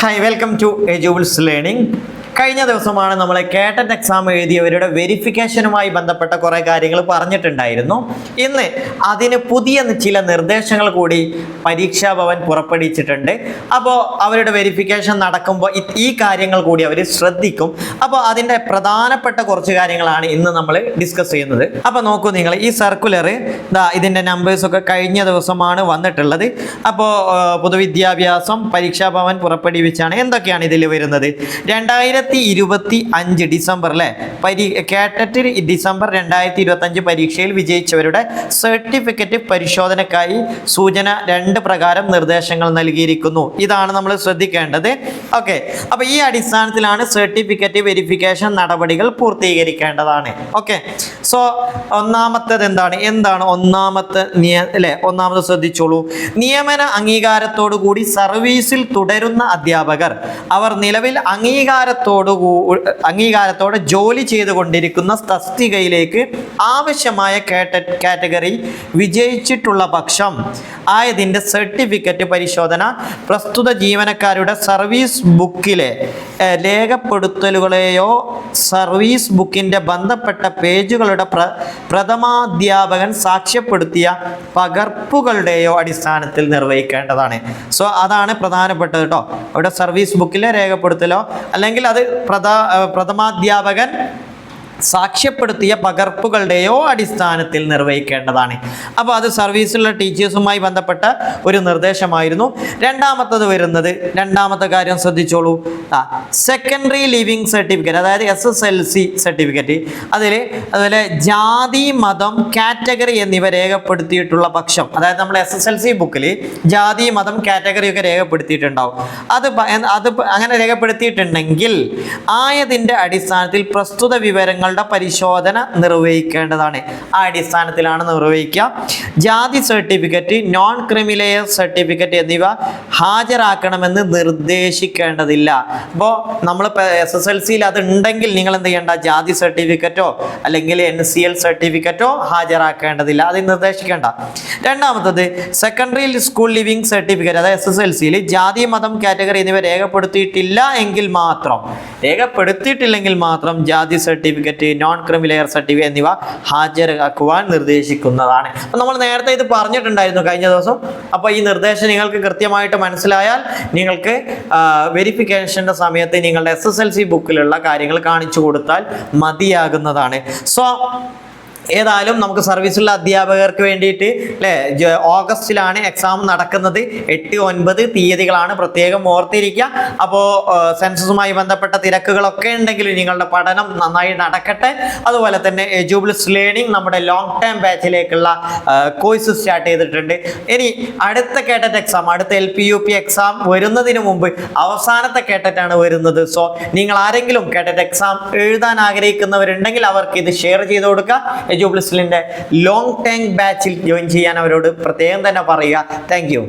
Hi, welcome to Ajubles Learning. കഴിഞ്ഞ ദിവസമാണ് നമ്മൾ കേട്ടറ്റ് എക്സാം എഴുതിയവരുടെ വെരിഫിക്കേഷനുമായി ബന്ധപ്പെട്ട കുറേ കാര്യങ്ങൾ പറഞ്ഞിട്ടുണ്ടായിരുന്നു. ഇന്ന് അതിന് പുതിയ ചില നിർദ്ദേശങ്ങൾ കൂടി പരീക്ഷാ ഭവൻ പുറപ്പെടുവിച്ചിട്ടുണ്ട്. അപ്പോൾ അവരുടെ വെരിഫിക്കേഷൻ നടക്കുമ്പോൾ ഈ കാര്യങ്ങൾ കൂടി അവർ ശ്രദ്ധിക്കും. അപ്പോൾ അതിൻ്റെ പ്രധാനപ്പെട്ട കുറച്ച് കാര്യങ്ങളാണ് ഇന്ന് നമ്മൾ ഡിസ്കസ് ചെയ്യുന്നത്. അപ്പോൾ നോക്കൂ നിങ്ങൾ, ഈ സർക്കുലർ ഇതിൻ്റെ നമ്പേഴ്സൊക്കെ കഴിഞ്ഞ ദിവസമാണ് വന്നിട്ടുള്ളത്. അപ്പോൾ പൊതുവിദ്യാഭ്യാസം പരീക്ഷാ ഭവൻ പുറപ്പെടുവിച്ചാണ്. എന്തൊക്കെയാണ് ഇതിൽ വരുന്നത്? 2025 ഡിസംബർ കേട്ടറ്റ് ഡിസംബർ 2025 പരീക്ഷയിൽ വിജയിച്ചവരുടെ സർട്ടിഫിക്കറ്റ് പരിശോധനയ്ക്കായി സൂചന 2 പ്രകാരം നിർദ്ദേശങ്ങൾ നൽകിയിരിക്കുന്നു. ഇതാണ് നമ്മൾ ശ്രദ്ധിക്കേണ്ടത്. ഓക്കെ, അപ്പോൾ ഈ അടിസ്ഥാനത്തിലാണ് സർട്ടിഫിക്കറ്റ് വെരിഫിക്കേഷൻ നടപടികൾ പൂർത്തീകരിക്കേണ്ടതാണ്. ഓക്കെ, സോ ഒന്നാമത്തേത് എന്താണ് ഒന്നാമത് ശ്രദ്ധിച്ചോളൂ. നിയമന അംഗീകാരത്തോടുകൂടി സർവീസിൽ തുടരുന്ന അധ്യാപകർ അവർ നിലവിൽ അംഗീകാരത്തോടെ ജോലി ചെയ്തുകൊണ്ടിരിക്കുന്ന തസ്തികയിലേക്ക് ആവശ്യമായ കാറ്റഗറി വിജയിച്ചിട്ടുള്ള പക്ഷം ആയതിൻ്റെ സർട്ടിഫിക്കറ്റ് പരിശോധന പ്രസ്തുത ജീവനക്കാരുടെ സർവീസ് ബുക്കിലെ രേഖപ്പെടുത്തലുകളെയോ സർവീസ് ബുക്കിൻ്റെ ബന്ധപ്പെട്ട പേജുകളുടെ പ്രഥമാധ്യാപകൻ സാക്ഷ്യപ്പെടുത്തിയ പകർപ്പുകളുടെയോ അടിസ്ഥാനത്തിൽ നിർവഹിക്കേണ്ടതാണ്. സോ അതാണ് പ്രധാനപ്പെട്ടത് കേട്ടോ. അവിടെ സർവീസ് ബുക്കിലെ രേഖപ്പെടുത്തലോ അല്ലെങ്കിൽ അത് പ്രഥമാധ്യാപകൻ സാക്ഷ്യപ്പെടുത്തിയ പകർപ്പുകളുടെയോ അടിസ്ഥാനത്തിൽ നിർവഹിക്കേണ്ടതാണ്. അപ്പോൾ അത് സർവീസിലുള്ള ടീച്ചേഴ്സുമായി ബന്ധപ്പെട്ട ഒരു നിർദ്ദേശമായിരുന്നു. രണ്ടാമത്തെ കാര്യം ശ്രദ്ധിച്ചോളൂ. സെക്കൻഡറി ലിവിങ് സർട്ടിഫിക്കറ്റ്, അതായത് SSLC സർട്ടിഫിക്കറ്റ്, അതുപോലെ ജാതി, മതം, കാറ്റഗറി എന്നിവ രേഖപ്പെടുത്തിയിട്ടുള്ള പക്ഷം, അതായത് നമ്മൾ SSLC ബുക്കിൽ ജാതി, മതം, കാറ്റഗറി ഒക്കെ രേഖപ്പെടുത്തിയിട്ടുണ്ടാവും. അത് അങ്ങനെ രേഖപ്പെടുത്തിയിട്ടുണ്ടെങ്കിൽ ആയതിൻ്റെ അടിസ്ഥാനത്തിൽ പ്രസ്തുത വിവരങ്ങൾ പരിശോധന നിർവഹിക്കേണ്ടതാണ്. ആ അടിസ്ഥാനത്തിലാണ് നിർവഹിക്കുക. ജാതി സർട്ടിഫിക്കറ്റ്, നോൺ ക്രിമിലെയർ സർട്ടിഫിക്കറ്റ് എന്നിവ ഹാജരാക്കണമെന്ന് നിർദ്ദേശിക്കേണ്ടതില്ല. അപ്പോൾ നമ്മൾ SSLCയിൽ അത് ഉണ്ടെങ്കിൽ നിങ്ങൾ എന്ത് ചെയ്യേണ്ട? ജാതി സർട്ടിഫിക്കറ്റോ അല്ലെങ്കിൽ NCL സർട്ടിഫിക്കറ്റോ ഹാജരാക്കേണ്ടതില്ല, അത് നിർദ്ദേശിക്കേണ്ട. രണ്ടാമത്തത് സെക്കൻഡറി സ്കൂൾ ലിവിങ് സർട്ടിഫിക്കറ്റ്, അതായത് SSLCയിൽ ജാതി, മതം, കാറ്റഗറി എന്നിവ രേഖപ്പെടുത്തിയിട്ടില്ലെങ്കിൽ മാത്രം ജാതി സർട്ടിഫിക്കറ്റ്, നോൺ ക്രിമിലെയർ സർട്ടിഫിക്കറ്റ് എന്നിവ ഹാജരാക്കുവാൻ നിർദ്ദേശിക്കുന്നതാണ്. അപ്പോൾ നമ്മൾ നേരത്തെ ഇത് പറഞ്ഞിട്ടുണ്ടായിരുന്നു കഴിഞ്ഞ ദിവസം. അപ്പോൾ ഈ നിർദ്ദേശം നിങ്ങൾക്ക് കൃത്യമായിട്ട് മനസ്സിലായാൽ നിങ്ങൾക്ക് വെരിഫിക്കേഷൻ്റെ സമയത്ത് നിങ്ങളുടെ SSLC ബുക്കിലുള്ള കാര്യങ്ങൾ കാണിച്ചു കൊടുത്താൽ മതിയാകുന്നതാണ്. സോ ഏതായാലും നമുക്ക് സർവീസുള്ള അധ്യാപകർക്ക് വേണ്ടിയിട്ട് ഓഗസ്റ്റിലാണ് എക്സാം നടക്കുന്നത്. 8, 9 തീയതികളാണ്, പ്രത്യേകം ഓർത്തിരിക്കുക. അപ്പോൾ സെൻസസുമായി ബന്ധപ്പെട്ട തിരക്കുകളൊക്കെ ഉണ്ടെങ്കിൽ നിങ്ങളുടെ പഠനം നന്നായി നടക്കട്ടെ. അതുപോലെ തന്നെ എജുബിൾസ് ലേണിംഗ് നമ്മുടെ ലോങ് ടേം ബാച്ചിലേക്കുള്ള കോഴ്സ് സ്റ്റാർട്ട് ചെയ്തിട്ടുണ്ട്. ഇനി അടുത്ത കേട്ടറ്റ് എക്സാം, അടുത്ത LP UP എക്സാം വരുന്നതിന് മുമ്പ് അവസാനത്തെ കേട്ടറ്റാണ് വരുന്നത്. സോ നിങ്ങൾ ആരെങ്കിലും കേട്ടറ്റ് എക്സാം എഴുതാൻ ആഗ്രഹിക്കുന്നവരുണ്ടെങ്കിൽ അവർക്ക് ഇത് ഷെയർ ചെയ്ത് കൊടുക്കുക. എജുബിൾസിന്റെ ലോങ് ടേം ബാച്ചിൽ ജോയിൻ ചെയ്യാൻ അവരോട് പ്രത്യേകം തന്നെ പറയുക. Thank you.